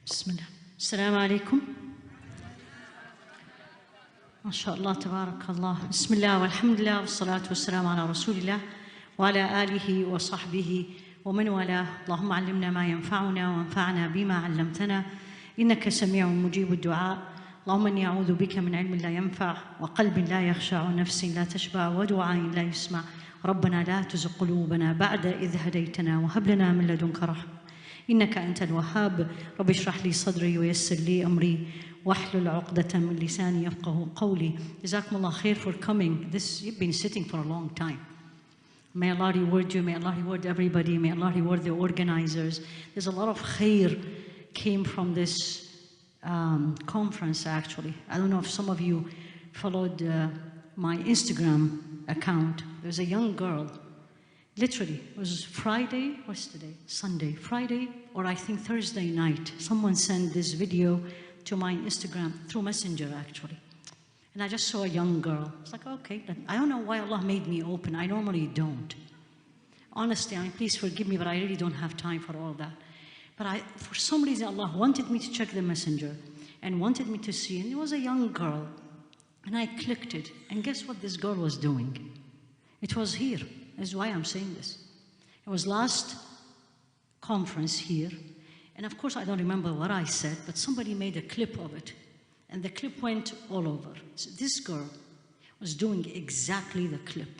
بسم الله. السلام عليكم. ما شاء الله تبارك الله. بسم الله والحمد لله والصلاة والسلام على رسول الله وعلى آله وصحبه ومن والاه. اللهم علمنا ما ينفعنا وانفعنا بما علمتنا إنك سميع مجيب الدعاء. اللهم إني أعوذ بك من علم لا ينفع وقلب لا يخشع ونفس لا تشبع ودعاء لا يسمع. ربنا لا تزغ قلوبنا بعد إذ هديتنا وهب لنا من لدنك رحمة إنك أنت الوهاب. رب اشرح لي صدري ويسر لي أمري واحلل عقدة من لساني يفقه قولي. جزاكم الله خير for coming. You've been sitting for a long time. May Allah reward you. May Allah reward everybody. May Allah reward the organizers. There's a lot of khair came from this conference actually. I don't know if some of you followed my Instagram account. There's a young girl. Literally, it was Friday, what's today? Sunday, Friday, or I think Thursday night. Someone sent this video to my Instagram through Messenger, actually. And I just saw a young girl. It's like, okay, I don't know why Allah made me open. I normally don't. Honestly, I mean, please forgive me, but I really don't have time for all that. But for some reason, Allah wanted me to check the Messenger and wanted me to see. And it was a young girl. And I clicked it. And guess what this girl was doing? It was here. That's why I'm saying this. It was last conference here. And of course, I don't remember what I said, but somebody made a clip of it. And the clip went all over. So this girl was doing exactly the clip.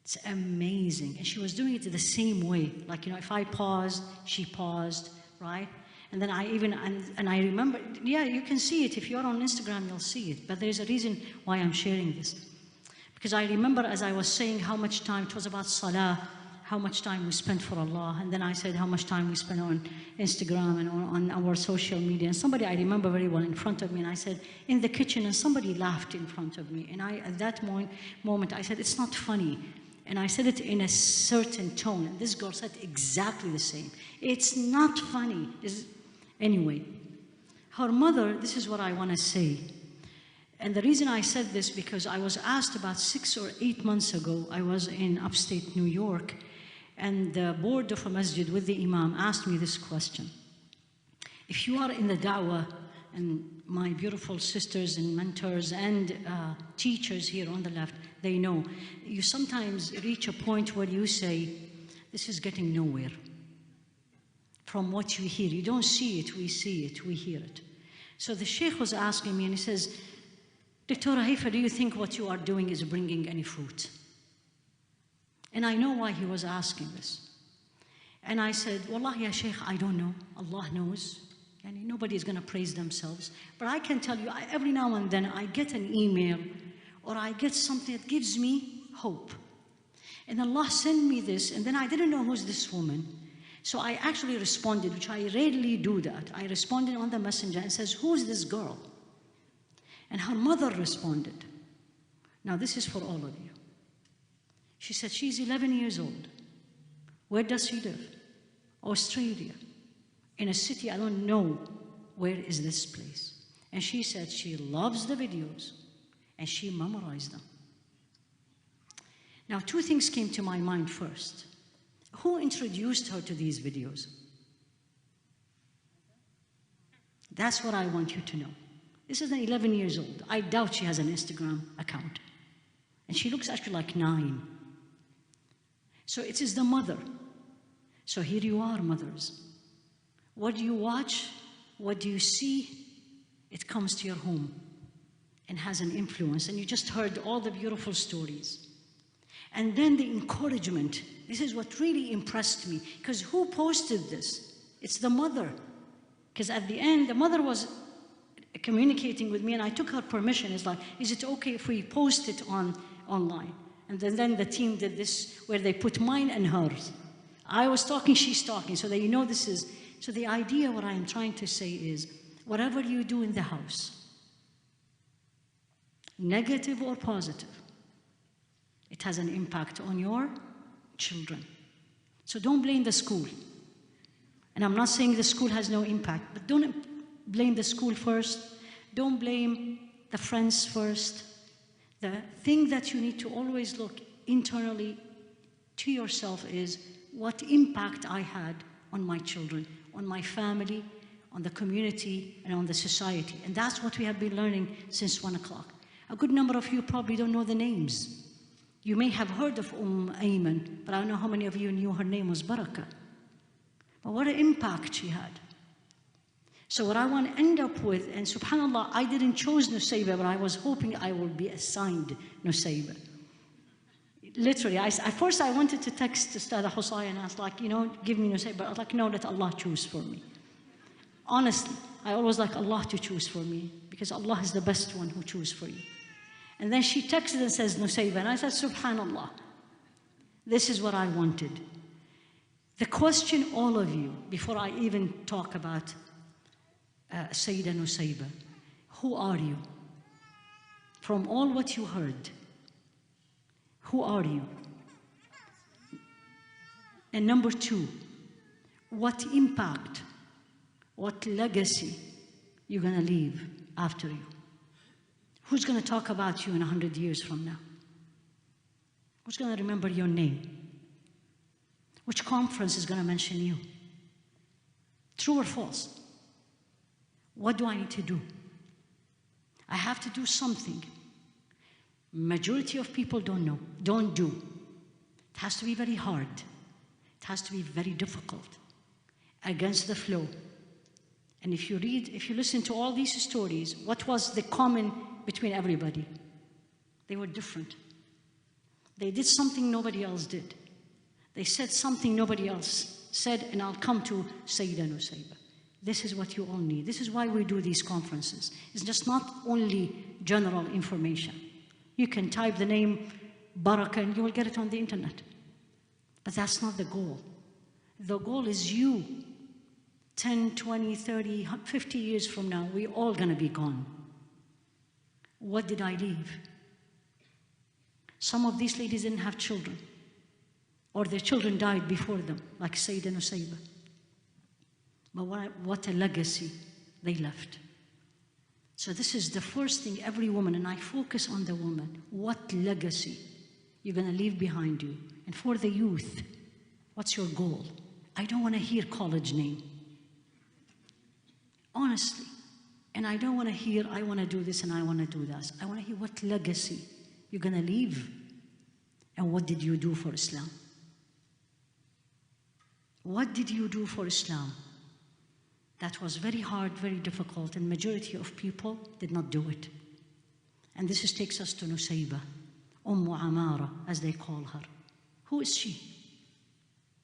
It's amazing. And she was doing it the same way. Like, you know, if I paused, she paused, right? And then I remember, yeah, you can see it. If you're on Instagram, you'll see it. But there's a reason why I'm sharing this. Because I remember as I was saying how much time, it was about salah, how much time we spent for Allah. And then I said how much time we spent on Instagram and on our social media. And somebody I remember very well in front of me, and I said, in the kitchen, and somebody laughed in front of me. And at that moment, I said, it's not funny. And I said it in a certain tone. And this girl said exactly the same. It's not funny. Anyway, her mother, this is what I want to say. And the reason I said this, because I was asked about 6 or 8 months ago, I was in upstate New York, and the board of a masjid with the imam asked me this question. If you are in the da'wah, and my beautiful sisters and mentors and teachers here on the left, they know, you sometimes reach a point where you say, this is getting nowhere. From what you hear, you don't see it, we see it, we hear it. So the sheikh was asking me, and he says, Dr. Haifa, do you think what you are doing is bringing any fruit? And I know why he was asking this. And I said, Wallahi, ya Sheikh, I don't know. Allah knows. And nobody is going to praise themselves. But I can tell you, every now and then, I get an email or I get something that gives me hope. And Allah sent me this, and then I didn't know who's this woman. So I actually responded, which I rarely do that. I responded on the messenger and says, who's this girl? And her mother responded. Now this is for all of you. She said, she's 11 years old. Where does she live? Australia. In a city, I don't know where is this place. And she said she loves the videos and she memorized them. Now 2 things came to my mind first. Who introduced her to these videos? That's what I want you to know. This is 11 years old. I doubt she has an Instagram account. And she looks actually like 9. So it is the mother. So here you are, mothers. What do you watch? What do you see? It comes to your home and has an influence. And you just heard all the beautiful stories. And then the encouragement. This is what really impressed me. Because who posted this? It's the mother. Because at the end, the mother was communicating with me, and I took her permission. It's like, is it okay if we post it online? And then the team did this, where they put mine and hers. I was talking, she's talking, so that you know this is. So the idea, what I'm trying to say is, whatever you do in the house, negative or positive, it has an impact on your children. So don't blame the school. And I'm not saying the school has no impact, but don't blame the school first. Don't blame the friends first. The thing that you need to always look internally to yourself is what impact I had on my children, on my family, on the community, and on the society. And that's what we have been learning since 1 o'clock. A good number of you probably don't know the names. You may have heard of Ayman, but I don't know how many of you knew her name was Barakah. But what an impact she had. So what I want to end up with, and subhanAllah, I didn't choose Nusaybah, but I was hoping I would be assigned Nusaybah. Literally, at first I wanted to text Ustad Husay and I was like, give me Nusaybah. But I was like, no, let Allah choose for me. Honestly, I always like Allah to choose for me, because Allah is the best one who chooses for you. And then she texted and says Nusaybah, and I said, subhanAllah, this is what I wanted. The question, all of you, before I even talk about Sayyida Nusaybah, who are you? From all what you heard, who are you? And number two, what impact, what legacy you're going to leave after you? Who's going to talk about you in 100 years from now? Who's going to remember your name? Which conference is going to mention you? True or false? What do I need to do? I have to do something. Majority of people don't do. It has to be very hard. It has to be very difficult, against the flow. And if you listen to all these stories, what was the common between everybody? They were different. They did something nobody else did. They said something nobody else said, and I'll come to Sayyida Nusaybah. This is what you all need. This is why we do these conferences. It's just not only general information. You can type the name Barakah and you will get it on the internet. But that's not the goal. The goal is you. 10, 20, 30, 50 years from now, we're all going to be gone. What did I leave? Some of these ladies didn't have children, or their children died before them, like Sayyida Nusaybah. But what a legacy they left. So this is the first thing every woman, and I focus on the woman, what legacy you're going to leave behind you. And for the youth, what's your goal? I don't want to hear college name. Honestly. And I don't want to hear, I want to do this and I want to do that. I want to hear what legacy you're going to leave. And what did you do for Islam? What did you do for Islam? That was very hard, very difficult, and majority of people did not do it. And this takes us to Nusaybah, Amara, as they call her. Who is she?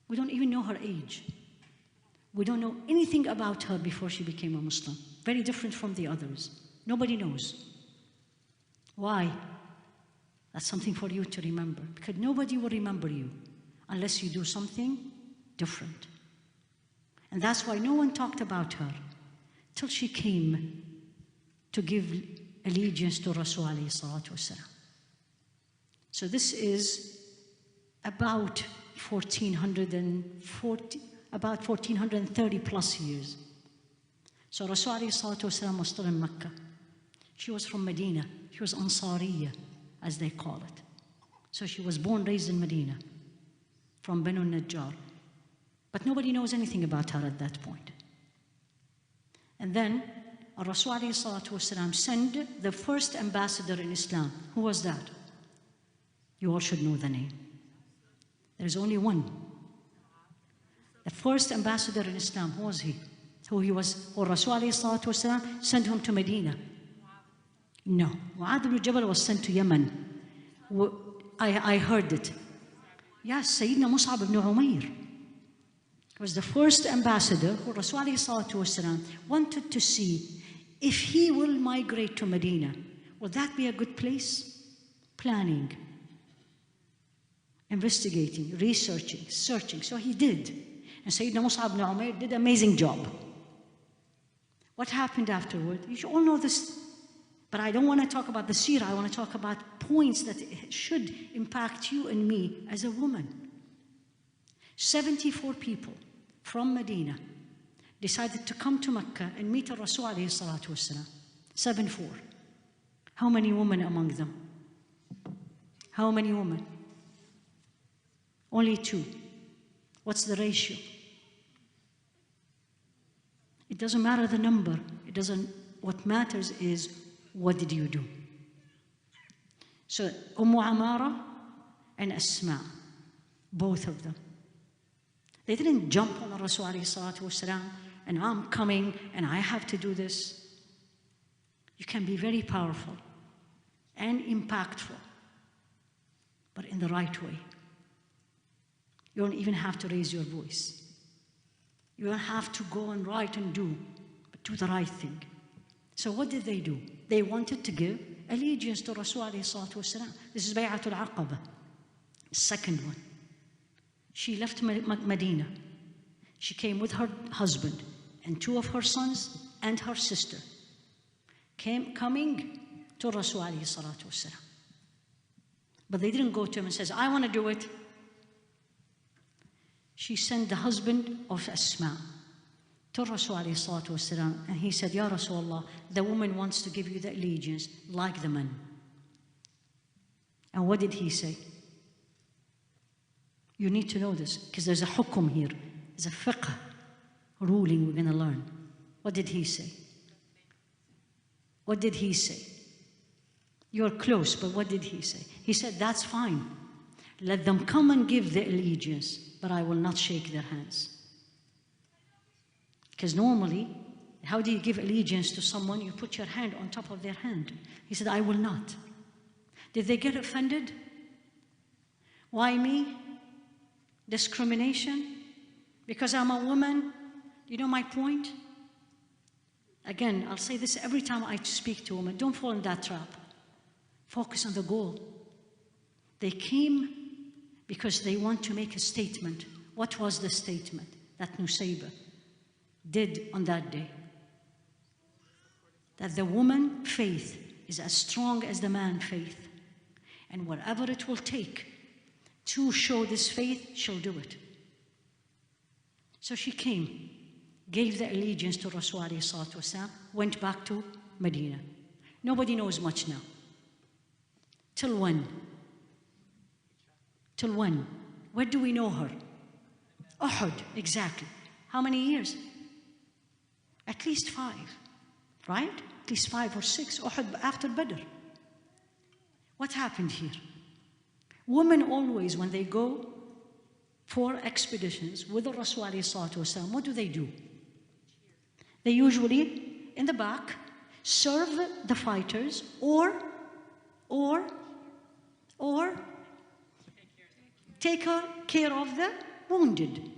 We don't even know her age. We don't know anything about her before she became a Muslim. Very different from the others. Nobody knows. Why? That's something for you to remember, because nobody will remember you unless you do something different. And that's why no one talked about her till she came to give allegiance to Rasul alayhi salatu wasalam. So this is about 1430 plus years. So Rasul alayhi salatu wasalam was still in Mecca. She was from Medina. She was Ansariya, as they call it. So she was born, raised in Medina, from Banu Najjar. But nobody knows anything about her at that point. And then Rasul alayhi salatu wasalam sent the first ambassador in Islam. Who was that? You all should know the name. There's only one. The first ambassador in Islam, who was he? Who he was? Or Rasul alayhi salatu wasalam sent him to Medina. No. Mu'adh ibn Jabal was sent to Yemen. I heard it. Yes, Sayyidina Mus'ab ibn Umair was the first ambassador who Rasul alayhi salatu wasalam wanted to see if he will migrate to Medina. Will that be a good place? Planning, investigating, researching, searching. So he did. And Sayyidina Mus'ab ibn Umair did an amazing job. What happened afterward? You all know this. But I don't want to talk about the seerah. I want to talk about points that should impact you and me as a woman. 74 people from Medina decided to come to Mecca and meet Rasul alayhi salatu wasalam. 74. How many women among them? How many women? Only 2. What's the ratio? It doesn't matter the number. It doesn't, what matters is, what did you do? So, Amara and Asma, both of them. They didn't jump on the Rasul alayhi salatu wasalam, and I'm coming and I have to do this. You can be very powerful and impactful, but in the right way. You don't even have to raise your voice. You don't have to go and write and do, but do the right thing. So what did they do? They wanted to give allegiance to Rasul alayhi salatu wasalam. This is Bay'atul Aqabah, the second one. She left Medina. She came with her husband and 2 of her sons and her sister, coming to Rasul alayhi salatu wasalam. But they didn't go to him and says, I want to do it. She sent the husband of Asma to Rasul alayhi salatu wasalam, and he said, Ya Rasulullah, the woman wants to give you the allegiance like the man. And what did he say? You need to know this, because there's a hukum here. There's a fiqh ruling we're going to learn. What did he say? What did he say? You're close, but what did he say? He said, that's fine. Let them come and give the allegiance, but I will not shake their hands. Because normally, how do you give allegiance to someone? You put your hand on top of their hand. He said, I will not. Did they get offended? Why me? Discrimination? Because I'm a woman? You know my point? Again, I'll say this every time I speak to women. Don't fall in that trap. Focus on the goal. They came because they want to make a statement. What was the statement that Nusaybah did on that day? That the woman faith is as strong as the man faith. And whatever it will take to show this faith, she'll do it. So she came, gave the allegiance to Rasul alayhi salatu wasalam, went back to Medina. Nobody knows much now. Till when? Till when? Where do we know her? Uhud, exactly. How many years? At least 5, right? At least 5 or 6. Uhud after Badr. What happened here? Women always, when they go for expeditions with the Rasul alayhi salatu wasalam, what do? They usually, in the back, serve the fighters or take care of the wounded.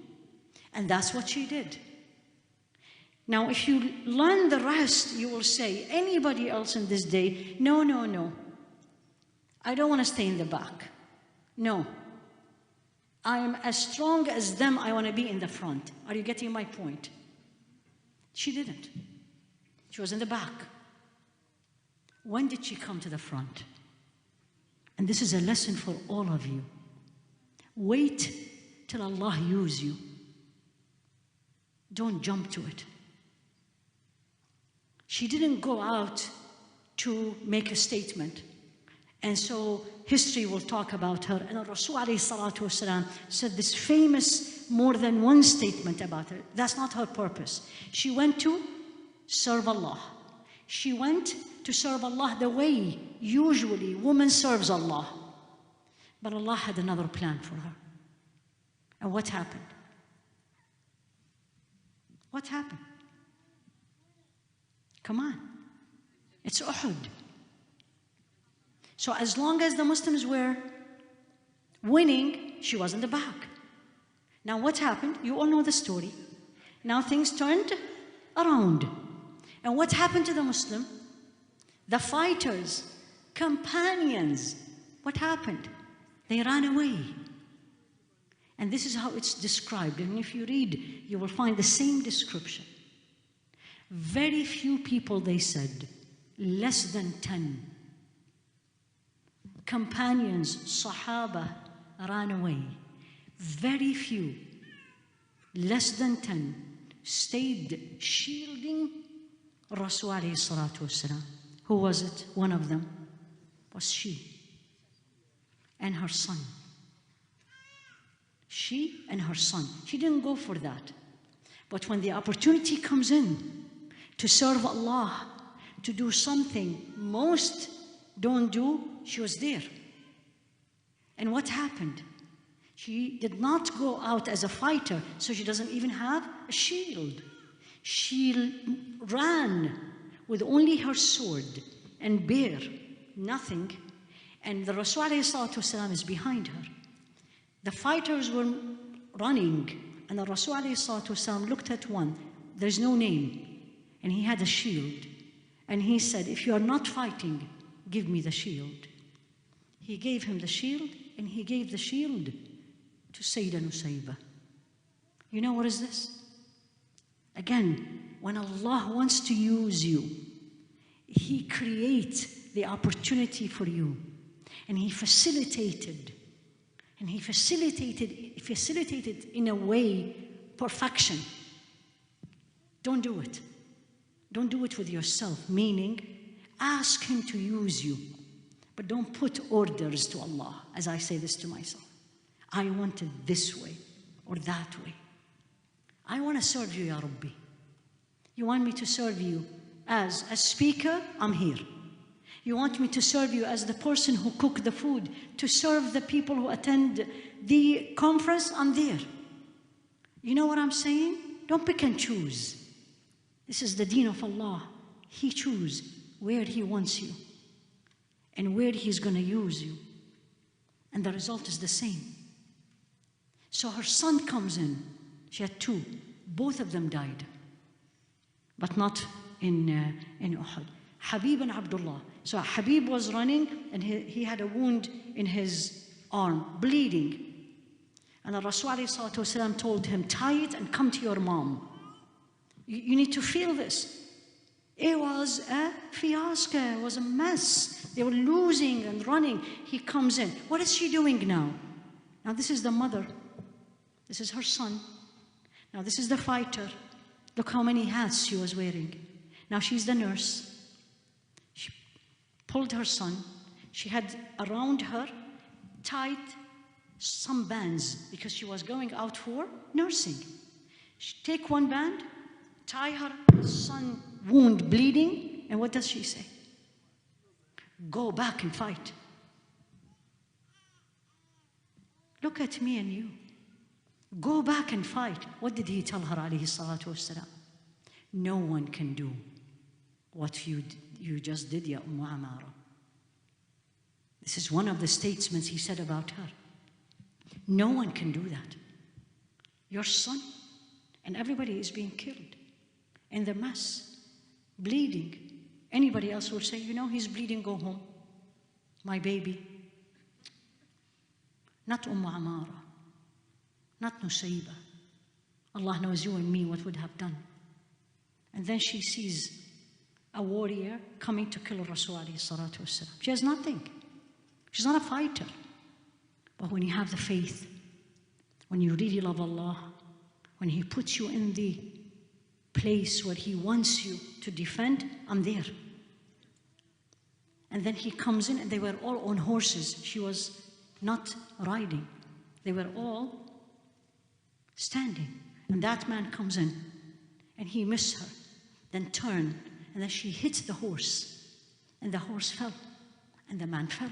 And that's what she did. Now, if you learn the rest, you will say, anybody else in this day, no. I don't want to stay in the back. No. I am as strong as them, I want to be in the front. Are you getting my point? She didn't. She was in the back. When did she come to the front? And this is a lesson for all of you. Wait till Allah uses you. Don't jump to it. She didn't go out to make a statement. And so history will talk about her. And Rasul alayhi salatu wasalam said this famous more than one statement about her. That's not her purpose. She went to serve Allah. She went to serve Allah the way usually woman serves Allah. But Allah had another plan for her. And what happened? What happened? Come on. It's Uhud. So as long as the Muslims were winning, she was in the back. Now what happened? You all know the story. Now things turned around. And what happened to the Muslim? The fighters, companions, what happened? They ran away. And this is how it's described. And if you read, you will find the same description. Very few people, they said, less than 10 companions, Sahaba, ran away. Very few, less than 10, stayed shielding Rasul alayhi salatu wasalam. Who was it? One of them was she and her son. She and her son. She didn't go for that. But when the opportunity comes in to serve Allah, to do something most don't do, she was there. And what happened? She did not go out as a fighter, so she doesn't even have a shield. She ran with only her sword and bare, nothing, and the Rasul ﷺ is behind her. The fighters were running, and the Rasul ﷺ looked at one. There's no name, and he had a shield. And he said, if you are not fighting, give me the shield. He gave him the shield, and he gave the shield to Sayyidah Nusaybah. You know what is this? Again, when Allah wants to use you, He creates the opportunity for you. And He facilitated. And He facilitated in a way, perfection. Don't do it. Don't do it with yourself, meaning ask Him to use you. But don't put orders to Allah, as I say this to myself. I want it this way or that way. I want to serve you, Ya Rabbi. You want me to serve you as a speaker? I'm here. You want me to serve you as the person who cook the food, to serve the people who attend the conference? I'm there. You know what I'm saying? Don't pick and choose. This is the deen of Allah. He chooses where He wants you and where He's going to use you. And the result is the same. So her son comes in. She had two. Both of them died. But not in Uhud. Habib and Abdullah. So Habib was running, and he had a wound in his arm, bleeding. And the Rasul ﷺ told him, tie it and come to your mom. You need to feel this. It was a fiasco. It was a mess. They were losing and running. He comes in. What is she doing now? Now this is the mother. This is her son. Now this is the fighter. Look how many hats she was wearing. Now she's the nurse. She pulled her son. She had around her tied some bands because she was going out for nursing. She take one band, tie her son wound bleeding, and what does she say? Go back and fight. Look at me and you. Go back and fight. What did he tell her, alayhi salatu wassalam? No one can do what you just did, ya Amara. This is one of the statements he said about her. No one can do that. Your son and everybody is being killed in the mess, bleeding. Anybody else will say, you know, he's bleeding, go home. My baby. Not Amara. Not Nusaybah. Allah knows you and me what would have done. And then she sees a warrior coming to kill Rasul alayhi salatu wasalam. She has nothing. She's not a fighter. But when you have the faith, when you really love Allah, when He puts you in the place where He wants you to defend, I'm there. And then he comes in, and they were all on horses. She was not riding. They were all standing. And that man comes in, and he missed her, then turned, and then she hit the horse, and the horse fell, and the man fell,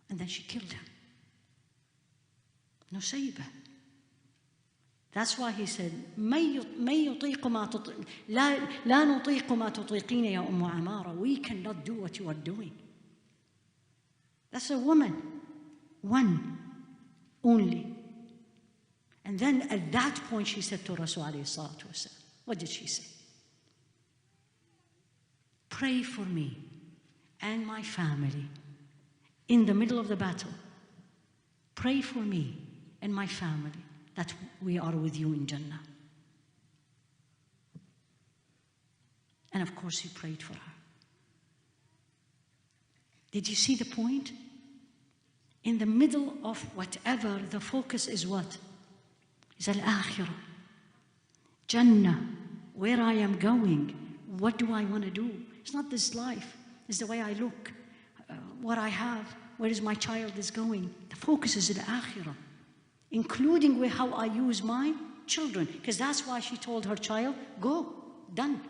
and then she killed him. Nusaybah. That's why he said, لا نطيق ما تطيقين يا أم عمارة. We cannot do what you are doing. That's a woman. One. Only. And then at that point she said to Rasul alayhi salatu wasalam, what did she say? Pray for me and my family in the middle of the battle. Pray for me and my family that we are with you in Jannah. And of course he prayed for her. Did you see the point? In the middle of whatever, the focus is what? Is al-akhirah. Jannah, where I am going. What do I want to do? It's not this life. It's the way I look, what I have, where is my child is going. The focus is al-akhirah, including how I use my children, because that's why she told her child, go, done.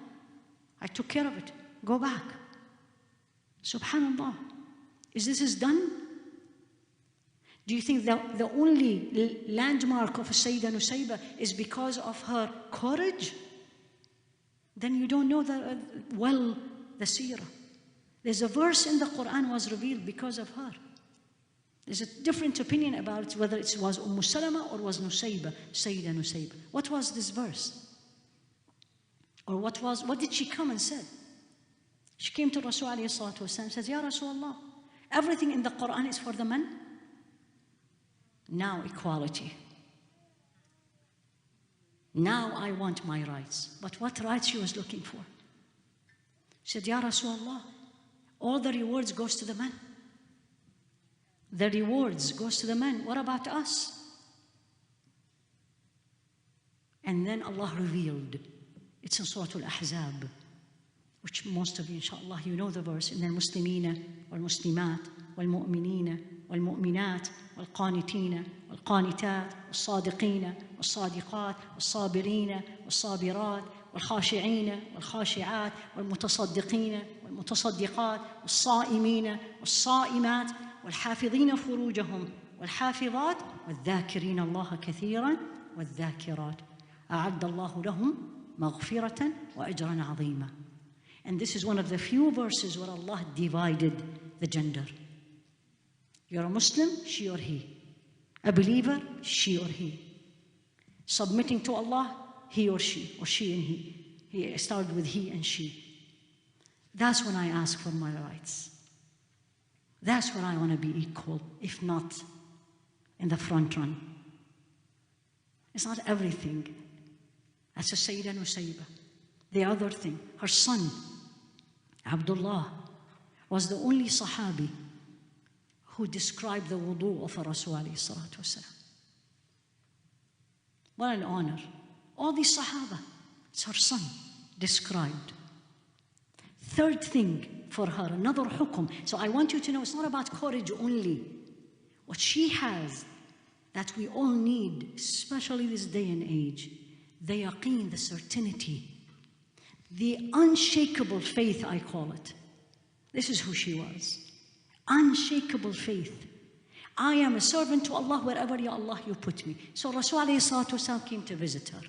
I took care of it, go back. Subhanallah. Is this done? Do you think that the only landmark of Sayyida Nusaybah is because of her courage? Then you don't know the seerah. There's a verse in the Quran was revealed because of her. There's a different opinion about whether it was Salama or was Nusaybah, Sayyida Nusaybah. What was this verse? Or what did she come and said? She came to Rasul alayhi salatu wasalam and says, Ya Rasulullah, everything in the Quran is for the men. Now equality. Now I want my rights. But what rights she was looking for? She said, Ya Rasulullah, all the rewards goes to the men. The rewards goes to the men. What about us? And then Allah revealed. It's in Surah Al-Ahzab, which most of you, inshallah, you know the verse. إن المسلمين والمسلمات والمؤمنين والمؤمنات والقانتين والقانتات والصادقين والصادقات والصابرين والصابرات والخاشعين والخاشعات والمتصدقين والمتصدقات والصائمين والصائمات والحافظين فروجهم والحافظات والذاكرين الله كثيرا والذاكرات أعد الله لهم مغفرة وأجرا عظيما. And this is one of the few verses where Allah divided the gender. You're a Muslim, she or he. A believer, she or he. Submitting to Allah, he or she and he. He started with he and she. That's when I ask for my rights. That's when I want to be equal, if not in the front run. It's not everything. That's a Sayyida Nusaybah. The other thing, her son, Abdullah, was the only Sahabi who described the wudu of Rasul alayhi salatu wasalam. What an honor. All these Sahaba, it's her son described. Third thing for her, another hukum. So I want you to know it's not about courage only. What she has that we all need, especially this day and age, the yaqeen, the certainty, the unshakable faith, I call it. This is who she was. Unshakable faith. I am a servant to Allah wherever, Ya Allah, you put me. So Rasul alayhi salatu wasalam came to visit her.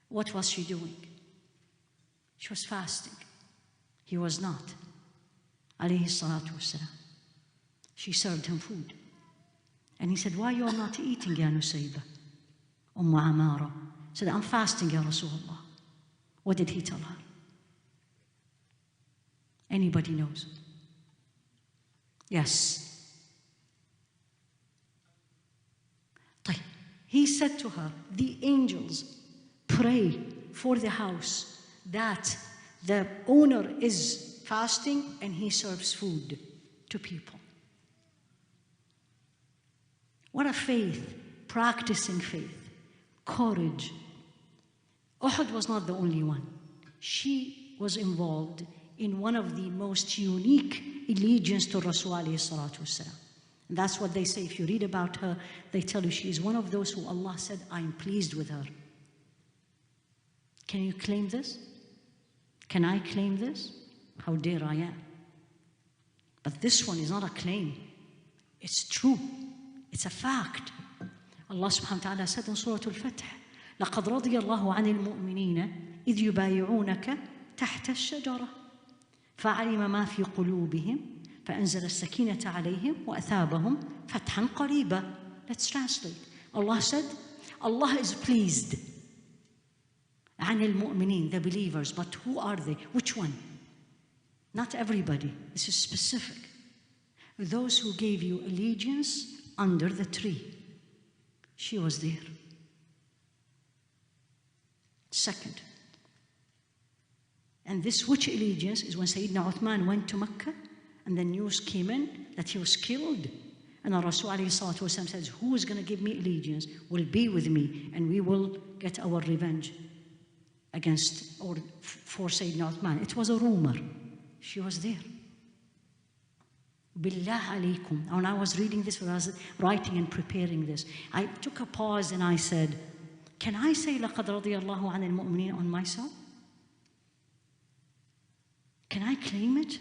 What was she doing? She was fasting. He was not. Alayhi salatu wasalam. She served him food. And he said, why you are not eating, Ya Nusaybah? Amara said, I'm fasting, Ya Rasulullah. What did he tell her? Anybody knows? Yes. He said to her, the angels pray for the house that the owner is fasting and he serves food to people. What a faith, practicing faith, courage. Uhud was not the only one. She was involved in one of the most unique allegiance to Rasul alayhi salatu wasalam. And that's what they say. If you read about her, they tell you she is one of those who Allah said, I am pleased with her. Can you claim this? Can I claim this? How dare I am. But this one is not a claim. It's true. It's a fact. Allah subhanahu wa ta'ala said in Surah Al-Fath, لَقَدْ رَضِيَ اللَّهُ عَنِ الْمُؤْمِنِينَ إِذْ يُبَايِعُونَكَ تَحْتَ الشَّجَرَةِ فَعَلِمَ مَا فِي قُلُوبِهِمْ فَأَنزَلَ السَّكِينَةَ عَلَيْهِمْ وَأَثَابَهُمْ فَتْحًا قَرِيبًا. Let's translate. Allah said, Allah is pleased. عَنِ الْمُؤْمِنِينَ, the believers. But who are they? Which one? Not everybody. This is specific. Those who gave you allegiance under the tree. She was there. Second. And this which allegiance is when Sayyidina Uthman went to Mecca and the news came in that he was killed. And our Rasul alayhi salatu wasalam says, who is going to give me allegiance will be with me and we will get our revenge against or for Sayyidina Uthman. It was a rumor. She was there. Billah alaykum. When I was reading this, when I was writing and preparing this, I took a pause and I said, Can I say لَقَدْ رَضِيَ اللَّهُ عَنِ الْمُؤْمِنِينَ on myself? Can I claim it?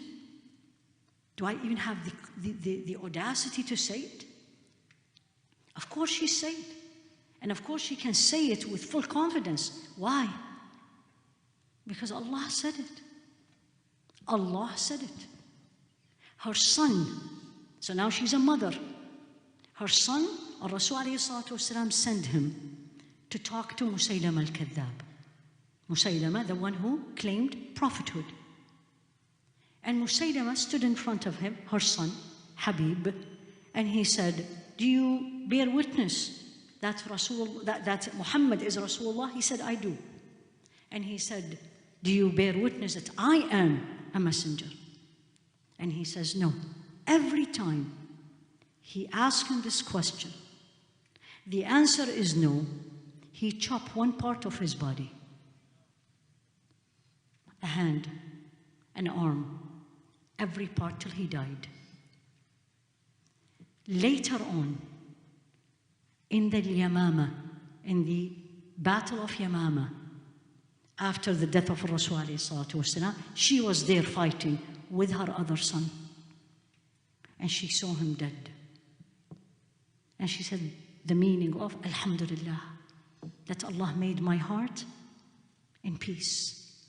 Do I even have the audacity to say it? Of course she said it. And of course she can say it with full confidence. Why? Because Allah said it. Allah said it. Her son, so now she's a mother. Her son, Rasul alayhi salatu wasalam, sent him to talk to Nusaybah al-Kadhab. Nusaybah, the one who claimed prophethood. And Nusaybah stood in front of him, her son, Habib, and he said, do you bear witness that Muhammad is Rasulullah? He said, I do. And he said, do you bear witness that I am a messenger? And he says, no. Every time he asks him this question, the answer is no. He chopped one part of his body, a hand, an arm, every part till he died. Later on, in the Yamama, in the Battle of Yamama, after the death of Rasul alayhi salatu wasalam, she was there fighting with her other son. And she saw him dead. And she said the meaning of Alhamdulillah, that Allah made my heart in peace,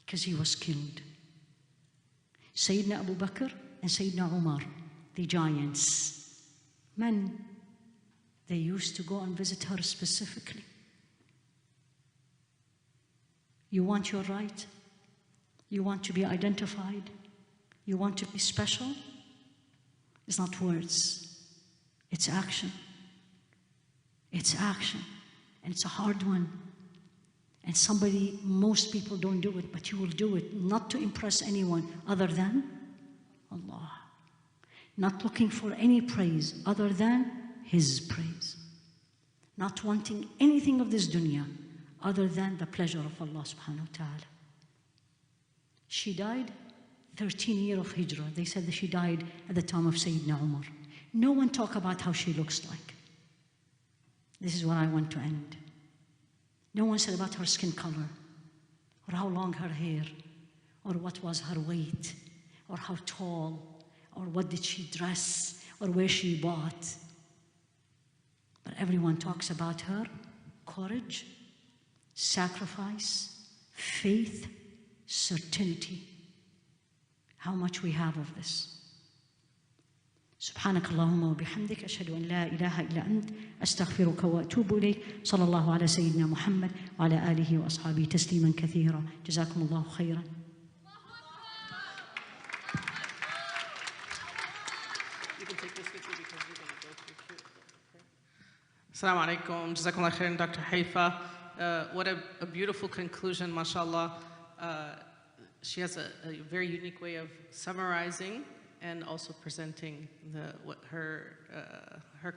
because he was killed. Sayyidina Abu Bakr and Sayyidina Umar, the giants, men, they used to go and visit her specifically. You want your right? You want to be identified? You want to be special? It's not words, it's action. It's action, and it's a hard one. And most people don't do it, but you will do it, not to impress anyone other than Allah. Not looking for any praise other than His praise. Not wanting anything of this dunya other than the pleasure of Allah subhanahu wa ta'ala. She died 13 years of hijrah. They said that she died at the time of Sayyidina Umar. No one talk about how she looks like. This is where I want to end. No one said about her skin color, or how long her hair, or what was her weight, or how tall, or what did she dress, or where she bought. But everyone talks about her courage, sacrifice, faith, certainty. How much we have of this. سبحانك اللهم وبحمدك أشهد أن لا إله إلا أنت أستغفرك وأتوب إليك صلى الله على سيدنا محمد وعلى آله وأصحابه تسليما كثيرا جزاكم الله خيرا. Assalamu alaikum. Jazakumullah khairan, Dr. Haifa. What a beautiful conclusion, mashallah. She has a very unique way of summarizing and also presenting her